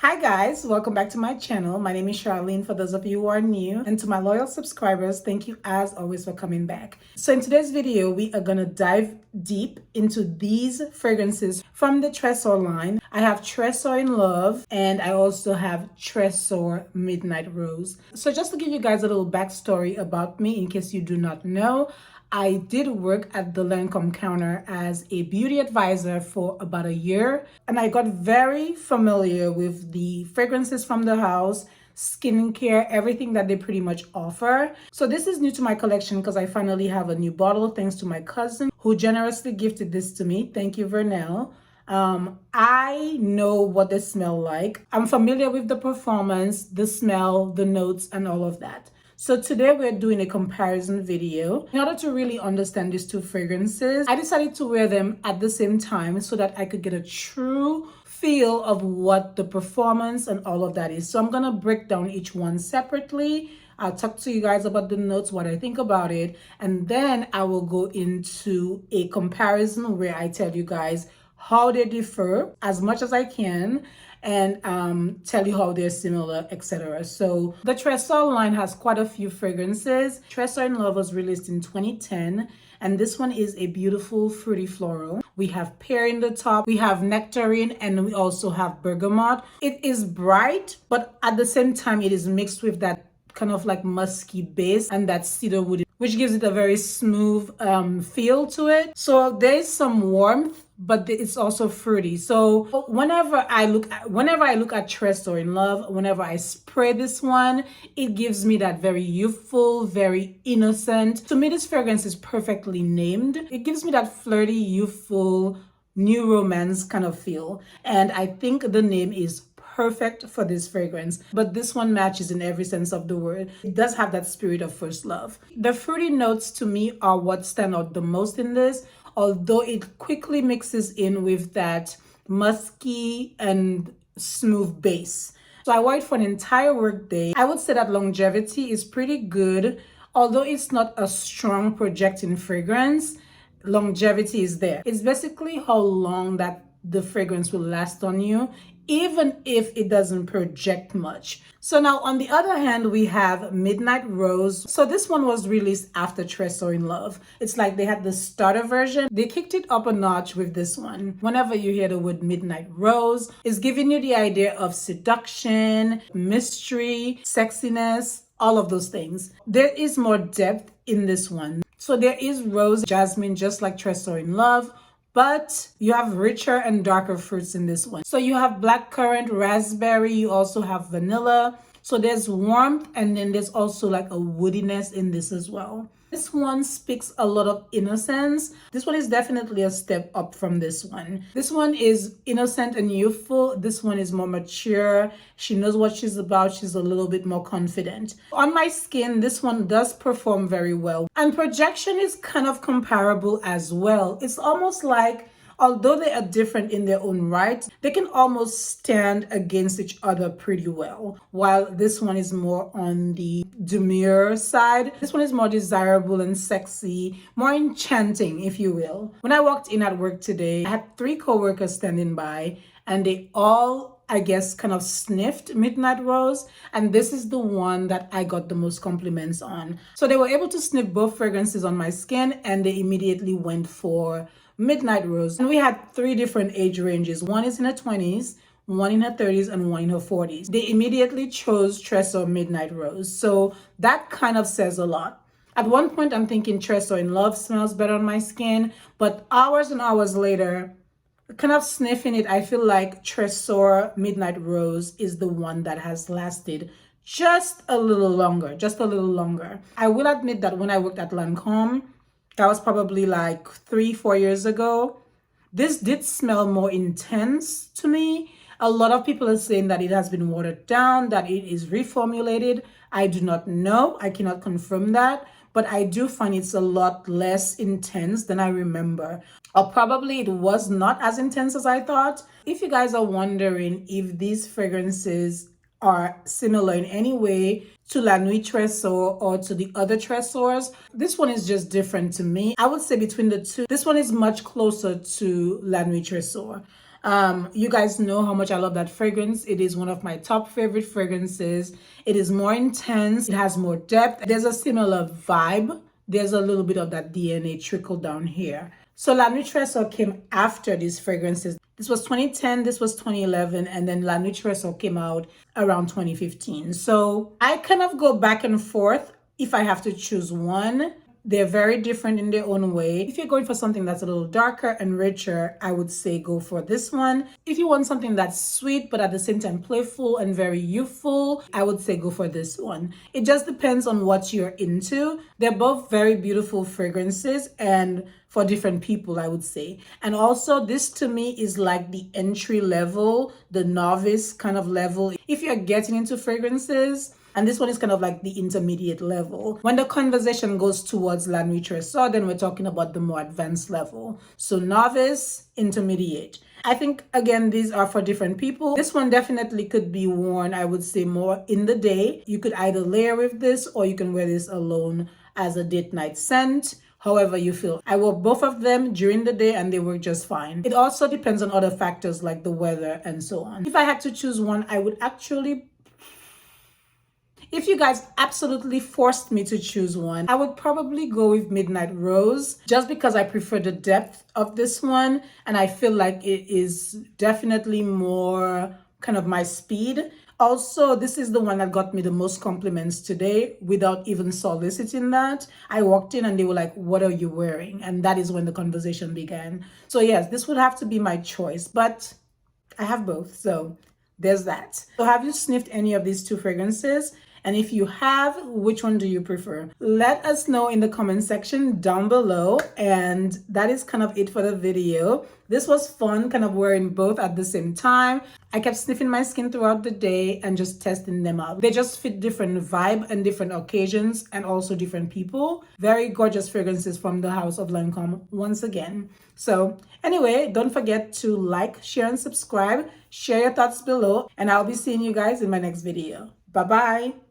Hi guys, welcome back to my channel. My name is Charlene for those of you who are new, and to my loyal subscribers, thank you as always for coming back. So in today's video, we are gonna dive deep into these fragrances from the Tresor line. I have Tresor in Love and I also have Tresor Midnight Rose. So just to give you guys a little backstory about me in case you do not know, I did work at the Lancome counter as a beauty advisor for about a year, and I got very familiar with the fragrances from the house, skincare, everything that they pretty much offer. So this is new to my collection because I finally have a new bottle thanks to my cousin who generously gifted this to me. Thank you, Vernell. I know what they smell like. I'm familiar with the performance, the smell, the notes, and all of that. So today we're doing a comparison video. In order to really understand these two fragrances, I decided to wear them at the same time so that I could get a true feel of what the performance and all of that is. So I'm gonna break down each one separately. I'll talk to you guys about the notes, what I think about it, and then I will go into a comparison where I tell you guys how they differ as much as I can, and tell you how they're similar, etc. So the Tresor line has quite a few fragrances. Tresor in Love was released in 2010, and this one is a beautiful fruity floral. We have pear in the top, we have nectarine, and we also have bergamot. It is bright, but at the same time it is mixed with that kind of like musky base and that cedar wood, which gives it a very smooth feel to it. So there's some warmth, but it's also fruity. So whenever I look at Tresor in Love, whenever I spray this one, it gives me that very youthful, very innocent. To me, this fragrance is perfectly named. It gives me that flirty, youthful, new romance kind of feel. And I think the name is perfect for this fragrance, but this one matches in every sense of the word. It does have that spirit of first love. The fruity notes to me are what stand out the most in this, although it quickly mixes in with that musky and smooth base. So I wore it for an entire work day. I would say that longevity is pretty good, although it's not a strong projecting fragrance. Longevity is there. It's basically how long that the fragrance will last on you, even if it doesn't project much. So now on the other hand, we have Midnight Rose. So this one was released after Tresor in Love. It's like they had the starter version. They kicked it up a notch with this one. Whenever you hear the word Midnight Rose, it's giving you the idea of seduction, mystery, sexiness, all of those things. There is more depth in this one. So there is rose, jasmine, just like Tresor in Love, but you have richer and darker fruits in this one. So you have blackcurrant, raspberry, you also have vanilla. So there's warmth, and then there's also like a woodiness in this as well. This one speaks a lot of innocence. This one is definitely a step up from this one. This one is innocent and youthful. This one is more mature. She knows what she's about. She's a little bit more confident. On my skin, this one does perform very well. And projection is kind of comparable as well. It's almost like, although they are different in their own right, they can almost stand against each other pretty well. While this one is more on the demure side, this one is more desirable and sexy, more enchanting, if you will. When I walked in at work today, I had 3 coworkers standing by, and they all, I guess, kind of sniffed Midnight Rose, and this is the one that I got the most compliments on. So they were able to sniff both fragrances on my skin, and they immediately went for Midnight Rose. And we had 3 different age ranges. One is in her 20s, one in her 30s, and one in her 40s. They immediately chose Tresor Midnight Rose. So that kind of says a lot. At one point, I'm thinking Tresor in Love smells better on my skin, but hours and hours later, kind of sniffing it, I feel like Tresor Midnight Rose is the one that has lasted just a little longer. I will admit that when I worked at Lancome, that was probably like 3-4 years ago, this did smell more intense to me. A lot of people are saying that it has been watered down, that it is reformulated. I do not know. I cannot confirm that, but I do find it's a lot less intense than I remember. Or probably it was not as intense as I thought. If you guys are wondering if these fragrances are similar in any way to La Nuit Tresor or to the other Tresors, this one is just different to me. I would say between the two, this one is much closer to La Nuit Tresor. You guys know how much I love that fragrance. It is one of my top favorite fragrances. It is more intense. It has more depth. There's a similar vibe. There's a little bit of that DNA trickle down here. So Lancome Tresor came after these fragrances. This was 2010, this was 2011, and then Lancome Tresor came out around 2015. So I kind of go back and forth if I have to choose one. They're very different in their own way. If you're going for something that's a little darker and richer, I would say go for this one. If you want something that's sweet but at the same time playful and very youthful, I would say go for this one. It just depends on what you're into. They're both very beautiful fragrances and for different people, I would say. And also this to me is like the entry level, the novice kind of level. If you're getting into fragrances, and this one is kind of like the intermediate level. When the conversation goes towards Lancome Tresor, then we're talking about the more advanced level. So novice, intermediate. I think, again, these are for different people. This one definitely could be worn, I would say, more in the day. You could either layer with this or you can wear this alone as a date night scent. However you feel. I wore both of them during the day and they work just fine. It also depends on other factors like the weather and so on. If I had to choose one, I would actually... If you guys absolutely forced me to choose one, I would probably go with Midnight Rose just because I prefer the depth of this one and I feel like it is definitely more kind of my speed. Also, this is the one that got me the most compliments today without even soliciting that. I walked in and they were like, what are you wearing? And that is when the conversation began. So yes, this would have to be my choice, but I have both. So there's that. So have you sniffed any of these two fragrances? And if you have, which one do you prefer? Let us know in the comment section down below. And that is kind of it for the video. This was fun, kind of wearing both at the same time. I kept sniffing my skin throughout the day and just testing them out. They just fit different vibe and different occasions and also different people. Very gorgeous fragrances from the house of Lancome once again. So anyway, don't forget to like, share, and subscribe. Share your thoughts below. And I'll be seeing you guys in my next video. Bye-bye.